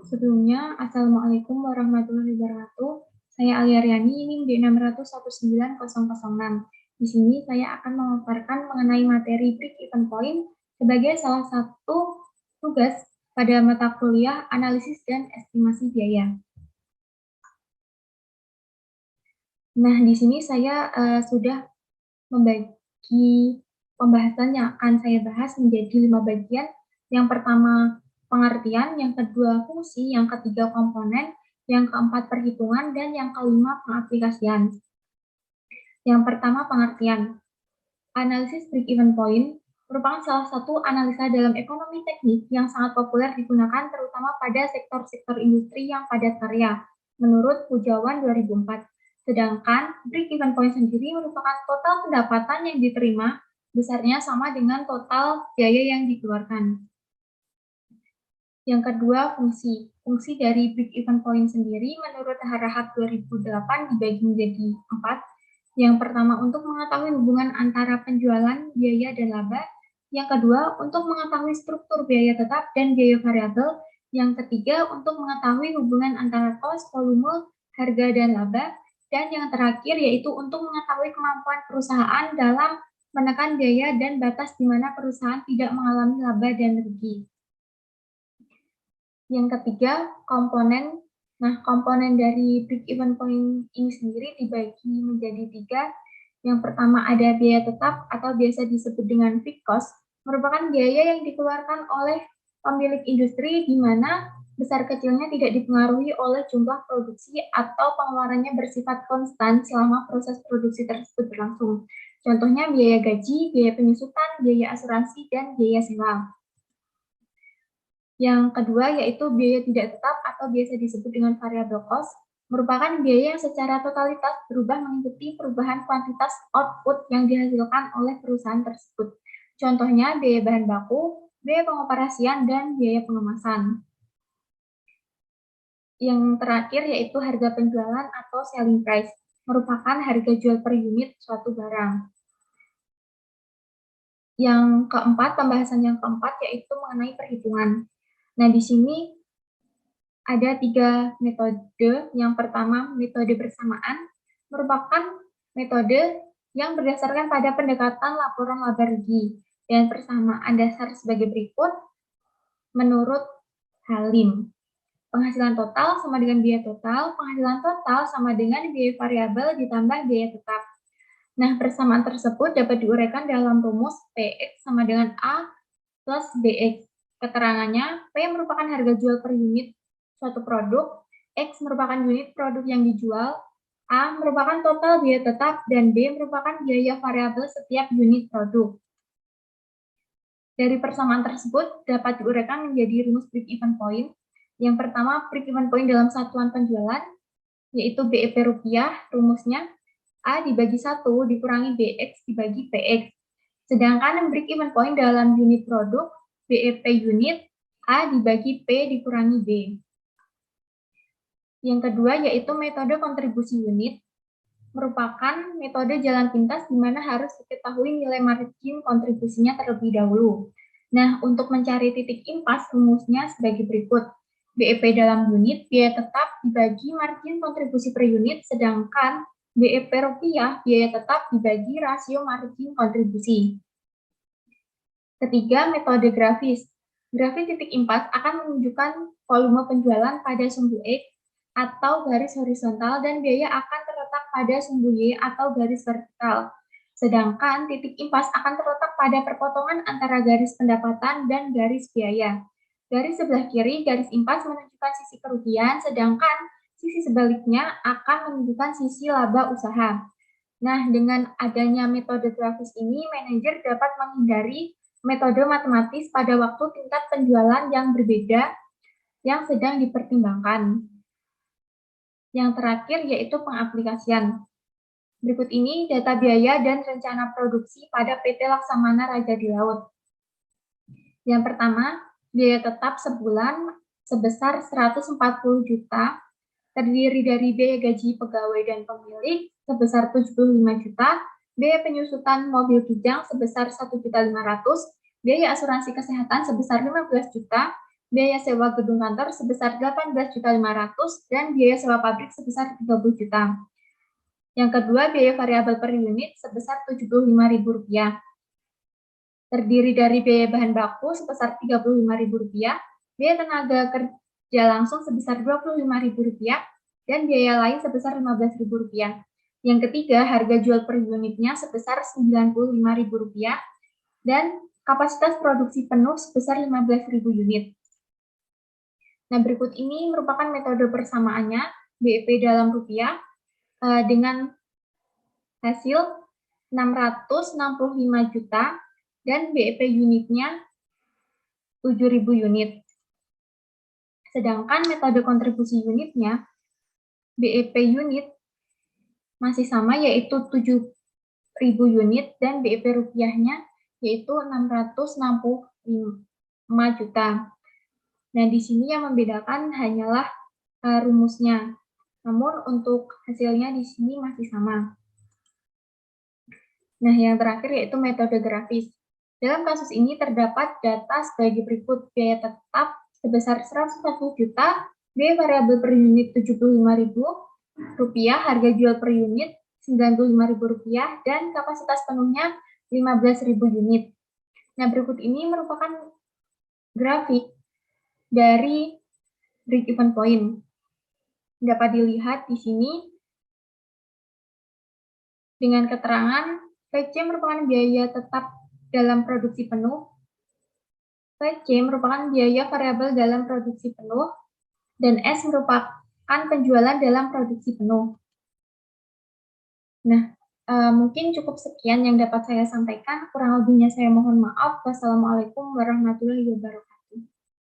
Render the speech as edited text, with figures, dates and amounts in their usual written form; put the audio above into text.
Sebelumnya, Assalamualaikum warahmatullahi wabarakatuh. Saya Alia Riani, NIM D6190006. Di sini saya akan memaparkan mengenai materi break even point sebagai salah satu tugas pada mata kuliah analisis dan estimasi biaya. Nah, di sini saya sudah membagi pembahasan yang akan saya bahas menjadi 5 bagian. Yang pertama, pengertian, yang kedua, fungsi, yang ketiga, komponen, yang keempat, perhitungan, dan yang kelima, pengaplikasian. Yang pertama, pengertian. Analisis break-even point merupakan salah satu analisa dalam ekonomi teknik yang sangat populer digunakan terutama pada sektor-sektor industri yang padat karya, menurut Pujawan 2004. Sedangkan break-even point sendiri merupakan total pendapatan yang diterima besarnya sama dengan total biaya yang dikeluarkan. Yang kedua, fungsi. Fungsi dari break-even point sendiri menurut Harahap 2008 dibagi menjadi 4. Yang pertama, untuk mengetahui hubungan antara penjualan, biaya, dan laba. Yang kedua, untuk mengetahui struktur biaya tetap dan biaya variabel. Yang ketiga, untuk mengetahui hubungan antara cost, volume, harga, dan laba. Dan yang terakhir, yaitu untuk mengetahui kemampuan perusahaan dalam menekan biaya dan batas di mana perusahaan tidak mengalami laba dan rugi. Yang ketiga, komponen. Nah, komponen dari break-even point ini sendiri dibagi menjadi 3. Yang pertama ada biaya tetap atau biasa disebut dengan fixed cost, merupakan biaya yang dikeluarkan oleh pemilik industri di mana besar kecilnya tidak dipengaruhi oleh jumlah produksi atau pengeluarannya bersifat konstan selama proses produksi tersebut berlangsung. Contohnya biaya gaji, biaya penyusutan, biaya asuransi, dan biaya sewa. Yang kedua yaitu biaya tidak tetap atau biasa disebut dengan variable cost, merupakan biaya yang secara totalitas berubah mengikuti perubahan kuantitas output yang dihasilkan oleh perusahaan tersebut. Contohnya biaya bahan baku, biaya pengoperasian, dan biaya pengemasan. Yang terakhir yaitu harga penjualan atau selling price, merupakan harga jual per unit suatu barang. Yang keempat, pembahasan yang keempat yaitu mengenai perhitungan. Nah, di sini ada 3 metode. Yang pertama, metode bersamaan, merupakan metode yang berdasarkan pada pendekatan laporan laba rugi dan persamaan dasar sebagai berikut. Menurut Halim, penghasilan total sama dengan biaya total, penghasilan total sama dengan biaya variabel ditambah biaya tetap. Nah, persamaan tersebut dapat diuraikan dalam rumus PX sama dengan A plus BX. Keterangannya, P merupakan harga jual per unit suatu produk, X merupakan unit produk yang dijual, A merupakan total biaya tetap, dan B merupakan biaya variabel setiap unit produk. Dari persamaan tersebut dapat diuraikan menjadi rumus break-even point. Yang pertama, break-even point dalam satuan penjualan, yaitu BEP rupiah, rumusnya A dibagi 1 dikurangi BX dibagi PX. Sedangkan break-even point dalam unit produk, BEP unit, A dibagi P dikurangi B. Yang kedua yaitu metode kontribusi unit, merupakan metode jalan pintas di mana harus diketahui nilai margin kontribusinya terlebih dahulu. Nah, untuk mencari titik impas rumusnya sebagai berikut. BEP dalam unit, biaya tetap dibagi margin kontribusi per unit, sedangkan BEP rupiah, biaya tetap dibagi rasio margin kontribusi. Ketiga, metode grafis. Grafis titik impas akan menunjukkan volume penjualan pada sumbu X atau garis horizontal dan biaya akan terletak pada sumbu Y atau garis vertikal. Sedangkan titik impas akan terletak pada perpotongan antara garis pendapatan dan garis biaya. Garis sebelah kiri, garis impas menunjukkan sisi kerugian, sedangkan sisi sebaliknya akan menunjukkan sisi laba usaha. Nah, dengan adanya metode grafis ini, manajer dapat menghindari metode matematis pada waktu tingkat penjualan yang berbeda yang sedang dipertimbangkan. Yang terakhir yaitu pengaplikasian. Berikut ini data biaya dan rencana produksi pada PT Laksamana Raja di Laut. Yang pertama, biaya tetap sebulan sebesar 140 juta, terdiri dari biaya gaji pegawai dan pemilik sebesar 75 juta, biaya penyusutan mobil kijang sebesar 1.500.000, biaya asuransi kesehatan sebesar 15 juta, biaya sewa gedung kantor sebesar 18.500.000 dan biaya sewa pabrik sebesar 30 juta. Yang kedua, biaya variabel per unit sebesar Rp75.000. Terdiri dari biaya bahan baku sebesar Rp35.000, biaya tenaga kerja langsung sebesar Rp25.000, dan biaya lain sebesar Rp15.000. Yang ketiga, harga jual per unitnya sebesar Rp95.000 dan kapasitas produksi penuh sebesar 15.000 unit. Nah, berikut ini merupakan metode persamaannya BEP dalam rupiah dengan hasil 665 juta dan BEP unitnya 7.000 unit. Sedangkan metode kontribusi unitnya, BEP unit masih sama yaitu 7.000 unit dan BEP rupiahnya yaitu 665 juta. Nah, di sini yang membedakan hanyalah rumusnya. Namun untuk hasilnya di sini masih sama. Nah, yang terakhir yaitu metode grafis. Dalam kasus ini terdapat data sebagai berikut: biaya tetap sebesar 140 juta, biaya variabel per unit Rp75.000, harga jual per unit Rp95.000, dan kapasitas penuhnya 15.000 unit. Nah, berikut ini merupakan grafik dari break-even point. Dapat dilihat di sini dengan keterangan PC merupakan biaya tetap dalam produksi penuh, PC merupakan biaya variabel dalam produksi penuh, dan S merupakan penjualan dalam produksi penuh. Nah, mungkin cukup sekian yang dapat saya sampaikan. Kurang lebihnya saya mohon maaf. Wassalamualaikum warahmatullahi wabarakatuh.